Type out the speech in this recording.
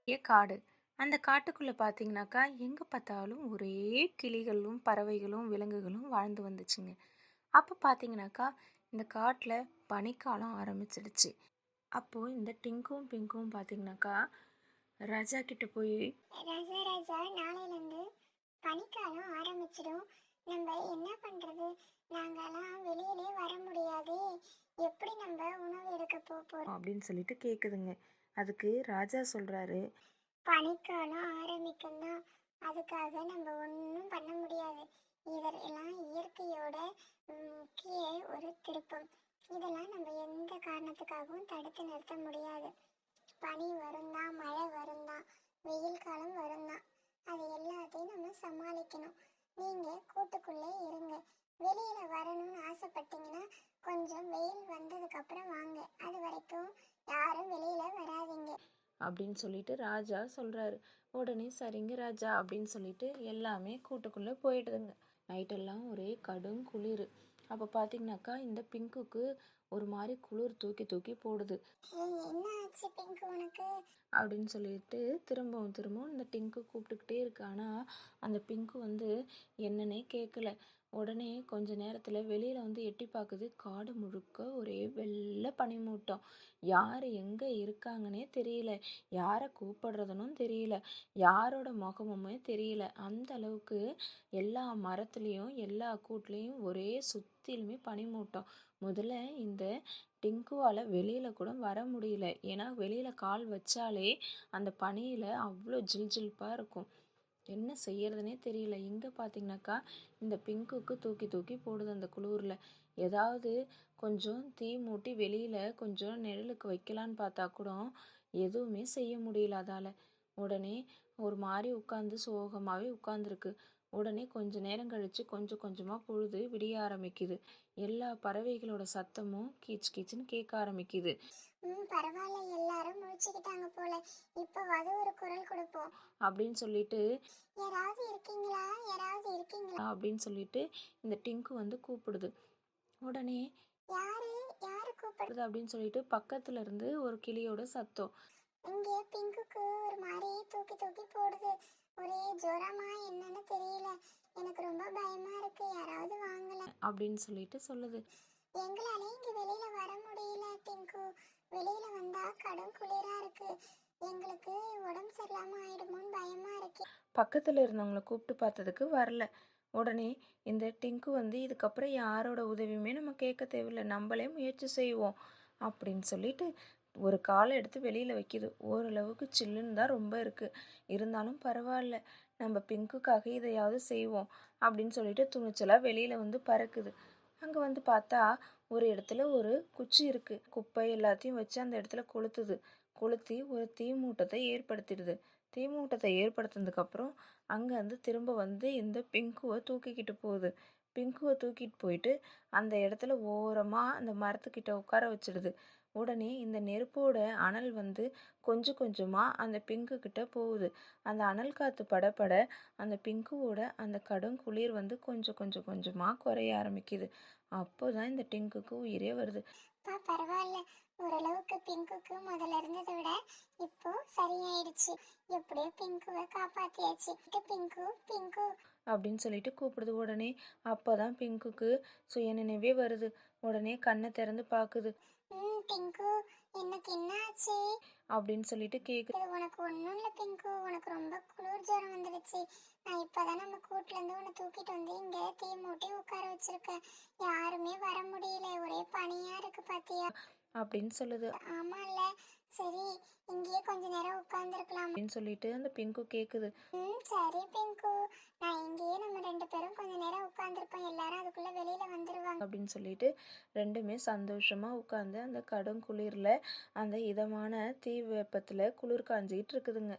காடு. அந்த காட்டுக்குள்ள பார்த்தீங்கன்னாக்கா, எங்க பார்த்தாலும் ஒரே கிளிகளும், பறவைகளும், விலங்குகளும் வாழ்ந்து வந்துச்சுங்க. அப்ப பார்த்தீங்கன்னாக்கா, இந்த காட்டுல பனிக்காலம் ஆரம்பிச்சிடுச்சு. அப்போ இந்த டிங்கும், பிங்கும் பார்த்தீங்கன்னாக்கா, ராஜா கிட்ட போய் ராஜா ராஜா, நாளையிலேருந்து பனிக்காலம் ஆரம்பிச்சிடும். நம்ம என்ன பண்ணுறது? நாங்கெல்லாம் வெளியிலே வர முடியாதே. எப்படி நம்ம உணவு எடுக்க போகிறோம்? அப்படின்னு சொல்லிட்டு கேக்குதுங்க. அதுக்கு ராஜா சொல்றாரு, பனிக்காலம் ஆரம்பிக்கும் தான். அதுக்காக நம்ம ஒன்றும் பண்ண முடியாது. இதெல்லாம் இயற்கையோட முக்கிய ஒரு திருப்பம். இதெல்லாம் நம்ம எந்த காரணத்துக்காகவும் தடுத்து நிறுத்த முடியாது. பனி வரும் தான், மழை வரும் தான், வெயில் காலம் வரும் தான். அது எல்லாத்தையும் நம்ம சமாளிக்கணும். நீங்கள் கூட்டுக்குள்ளே இருங்க. வெளியில் வரணும்னு ஆசைப்பட்டீங்கன்னா கொஞ்சம் வெயில் வந்ததுக்கப்புறம் வாங்க. அது வரைக்கும் யாரும் வெளியில் வராதீங்க அப்படின்னு சொல்லிட்டு ராஜா சொல்றாரு. உடனே சரிங்க ராஜா அப்படின்னு சொல்லிட்டு எல்லாமே கூட்டுக்குள்ள போயிடுதுங்க. நைட்டெல்லாம் ஒரே கடும் குளிர். அப்போ பார்த்தீங்கன்னாக்கா இந்த பிங்குக்கு ஒரு மாதிரி குளிர் தூக்கி தூக்கி போடுது. என்ன ஆச்சு பிங்க் உனக்கு? அப்படின்னு சொல்லிட்டு திரும்பவும் திரும்பவும் இந்த டிங்கு கூப்பிட்டுக்கிட்டே இருக்கு. ஆனால் அந்த பிங்கு வந்து என்னன்னே கேட்கல. உடனே கொஞ்ச நேரத்தில் வெளியில் வந்து எட்டி பார்க்குது. காடு முழுக்க ஒரே வெள்ளை பனிமூட்டம். யார் எங்கே இருக்காங்கன்னே தெரியல. யாரை கூப்பிடுறதுனும் தெரியல. யாரோட முகமுமே தெரியல. அந்த அளவுக்கு எல்லா மரத்துலேயும் எல்லா கூட்லேயும் ஒரே சுற்றிலுமே பனிமூட்டம். முதல்ல இந்த டிங்குவால் வெளியில் கூட வர முடியல. ஏன்னா வெளியில் கால் வச்சாலே அந்த பனியில் அவ்வளோ ஜில்ஜில்ப்பாக இருக்கும். என்ன செய்யறதுனே தெரியல. இங்கே பார்த்தீங்கன்னாக்கா இந்த பிங்குக்கு தூக்கி தூக்கி போடுது அந்த குளூரில். ஏதாவது கொஞ்சம் தீ மூட்டி வெளியில் கொஞ்சம் நிழலுக்கு வைக்கலான்னு பார்த்தா கூட எதுவுமே செய்ய முடியல அதால். உடனே ஒரு மாதிரி உட்காந்து சோகமாகவே உட்காந்துருக்கு. உடனே கொஞ்ச நேரம் கழித்து கொஞ்சம் கொஞ்சமாக பொழுது விடிய ஆரம்பிக்குது. எல்லா பறவைகளோட சத்தமும் கீச் கீச்சுன்னு கேட்க ஆரம்பிக்குது. பரவாயில்ல, எல்லாரும் முடிச்சுக்கிட்டாங்க போல. இப்போவாது ஒரு குரல் கொடுப்போம் அப்படின்னு சொல்லிட்டு யாராவது இருக்கீங்களா, யாராவது இருக்கீங்களா அப்படின்னு சொல்லிட்டு இந்த டிங்கு வந்து கூப்பிடுது. உடனே யாரு யாரு கூப்பிடுது அப்படின்னு சொல்லிட்டு பக்கத்துல இருந்து ஒரு கிளியோட சத்தம். இங்கே பிங்குக்கு ஒரு மாதிரி தூக்கி தூக்கி போடுது. ஒரே ஜுரமா என்னன்னு தெரியல. எனக்கு ரொம்ப பயமா இருக்கு. யாராவது வாங்கல அப்படின்னு சொல்லிட்டு சொல்லுது. எங்களால இங்க வெளியில வர முடியல டிங்கு. வெளியில வந்தா கடும் குளிரா இருக்கு. எங்களுக்கு உடம்பு சரியில்லாம ஆயிடுமோன்னு பயமா இருக்கு. பக்கத்துல இருந்தவங்களை கூப்பிட்டு பார்த்ததுக்கு வரல. உடனே இந்த டிங்கு வந்து இதுக்கப்புறம் யாரோட உதவியுமே நம்ம கேட்க தேவையில்லை, நம்மளே முயற்சி செய்வோம் அப்படின்னு சொல்லிட்டு ஒரு காலை எடுத்து வெளியில் வைக்கிது. ஓரளவுக்கு சில்லுன்னு தான் ரொம்ப இருக்குது. இருந்தாலும் பரவாயில்ல, நம்ம பிங்குக்காக இதையாவது செய்வோம் அப்படின்னு சொல்லிட்டு துணிச்சலாக வெளியில் வந்து பறக்குது. அங்கே வந்து பார்த்தா ஒரு இடத்துல ஒரு குச்சி இருக்குது. குப்பை எல்லாத்தையும் வச்சு அந்த இடத்துல கொளுத்துது. கொளுத்தி ஒரு தீ மூட்டத்தை ஏற்படுத்திடுது. தீ மூட்டத்தை ஏற்படுத்தினதுக்கப்புறம் அங்கேருந்து திரும்ப வந்து இந்த பிங்குவை தூக்கிக்கிட்டு போகுது. பிங்குவை தூக்கிட்டு போயிட்டு அந்த இடத்துல ஓரமாக அந்த மரத்துக்கிட்ட உட்கார வச்சிடுது. உடனே இந்த நெருப்போட அனல் வந்து கொஞ்சம் கொஞ்சமாக அந்த பிங்கு கிட்ட போகுது. அந்த அனல் காற்று படப்பட அந்த பிங்குவோட அந்த கடும் குளிர் வந்து கொஞ்சம் கொஞ்சம் கொஞ்சமாக குறைய ஆரம்பிக்குது. அப்போ தான் இந்த டிங்குக்கு உயிரே வருது. பரவாயில்ல, ஓரளவுக்கு பிங்குக்கு முதல்ல இருந்ததை விட இப்போ சரியாயிடுச்சு. எப்படியோ பிங்குவை காப்பாத்தியாச்சு. பிங்கு பிங்கு அப்படின்னு சொல்லிட்டு கூப்பிடுது. உடனே அப்போதான் பிங்குக்கு சுயநினைவே வருது. உடனே கண்ணை திறந்து பார்க்குது. பிங்கு, எனக்கு என்ன ஆச்சு அப்படின்னு சொல்லிட்டு கேக்குது. உனக்கு ஒன்றும் இல்லை பிங்கு. உனக்கு ரொம்ப குளிர் ஜுரம் வந்துடுச்சு. நான் இப்போதான் நம்ம கூட்டுல இருந்து உன்னை தூக்கிட்டு வந்து இங்க தீ மூட்டி உட்கார வச்சிருக்கேன். யாருமே வர முடியல. ஒரே பனியா இருக்கு பாத்தியா அப்படின்னு சொல்லுது. ஆமா இல்ல, சரி இங்கேயே கொஞ்ச நேரம் உட்கார்ந்துருக்கலாம் அப்படின்னு சொல்லிட்டு அந்த பிங்கு கேக்குது. சரி பிங்கு, நான் இங்கேயே நம்ம ரெண்டு பேரும் கொஞ்ச நேரம் உட்கார்ந்துருப்போம். எல்லாரும் அதுக்குள்ள வெளியில வந்துருவாங்க அப்படின்னு சொல்லிட்டு ரெண்டுமே சந்தோஷமா உட்காந்து அந்த கடும் குளிர்ல அந்த இதமான தீ வெப்பத்துல குளிர் காஞ்சிக்கிட்டு இருக்குதுங்க.